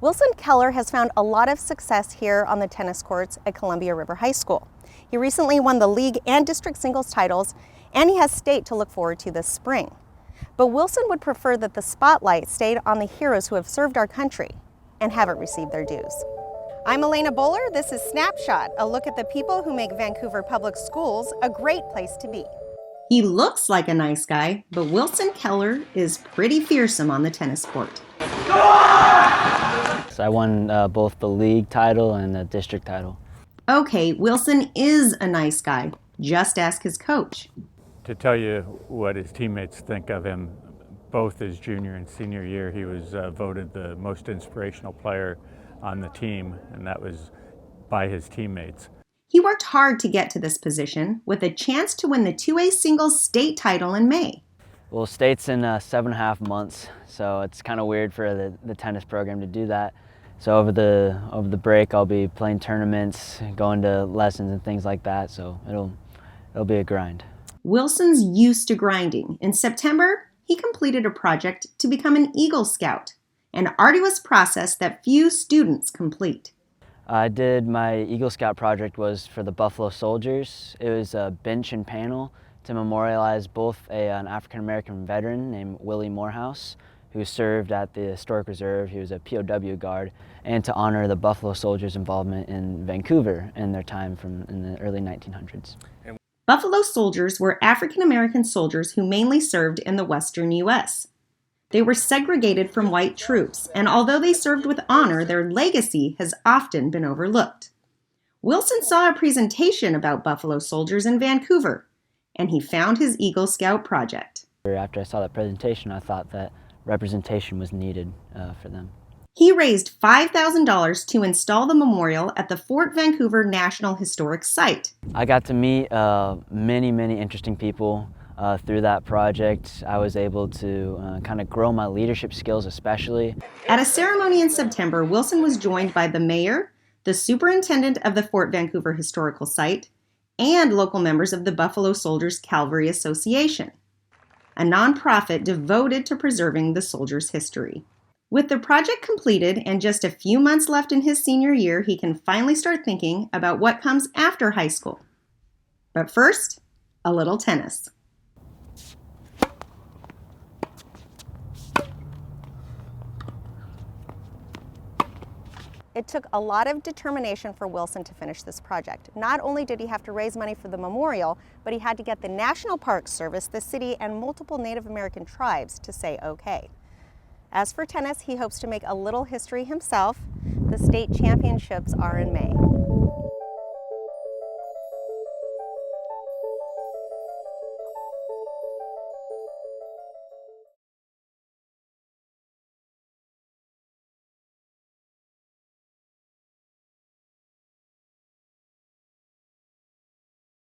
Wilson Keller has found a lot of success here on the tennis courts at Columbia River High School. He recently won the league and district singles titles, and he has state to look forward to this spring. But Wilson would prefer that the spotlight stayed on the heroes who have served our country and haven't received their dues. I'm Elena Bowler. This is Snapshot, a look at the people who make Vancouver Public Schools a great place to be. He looks like a nice guy, but Wilson Keller is pretty fearsome on the tennis court. I won both the league title and the district title. Okay, Wilson is a nice guy. Just ask his coach. To tell you what his teammates think of him, both his junior and senior year, he was voted the most inspirational player on the team, and that was by his teammates. He worked hard to get to this position with a chance to win the 2A singles state title in May. Well, state's in 7.5 months, so it's kind of weird for the tennis program to do that. So over the break, I'll be playing tournaments, going to lessons and things like that. So it'll be a grind. Wilson's used to grinding. In September, he completed a project to become an Eagle Scout, an arduous process that few students complete. I did my Eagle Scout project was for the Buffalo Soldiers. It was a bench and panel to memorialize both an African-American veteran named Willie Morehouse, who served at the Historic Reserve. He was a POW guard, and to honor the Buffalo Soldiers' involvement in Vancouver in their time in the early 1900s. Buffalo Soldiers were African-American soldiers who mainly served in the western U.S. They were segregated from white troops, and although they served with honor, their legacy has often been overlooked. Wilson saw a presentation about Buffalo Soldiers in Vancouver, and he found his Eagle Scout project. After I saw that presentation, I thought that representation was needed for them. He raised $5,000 to install the memorial at the Fort Vancouver National Historic Site. I got to meet many interesting people through that project. I was able to kind of grow my leadership skills especially. At a ceremony in September, Wilson was joined by the mayor, the superintendent of the Fort Vancouver Historical Site, and local members of the Buffalo Soldiers Cavalry Association, a nonprofit devoted to preserving the soldiers' history. With the project completed and just a few months left in his senior year, he can finally start thinking about what comes after high school. But first, a little tennis. It took a lot of determination for Wilson to finish this project. Not only did he have to raise money for the memorial, but he had to get the National Park Service, the city, and multiple Native American tribes to say okay. As for tennis, he hopes to make a little history himself. The state championships are in May.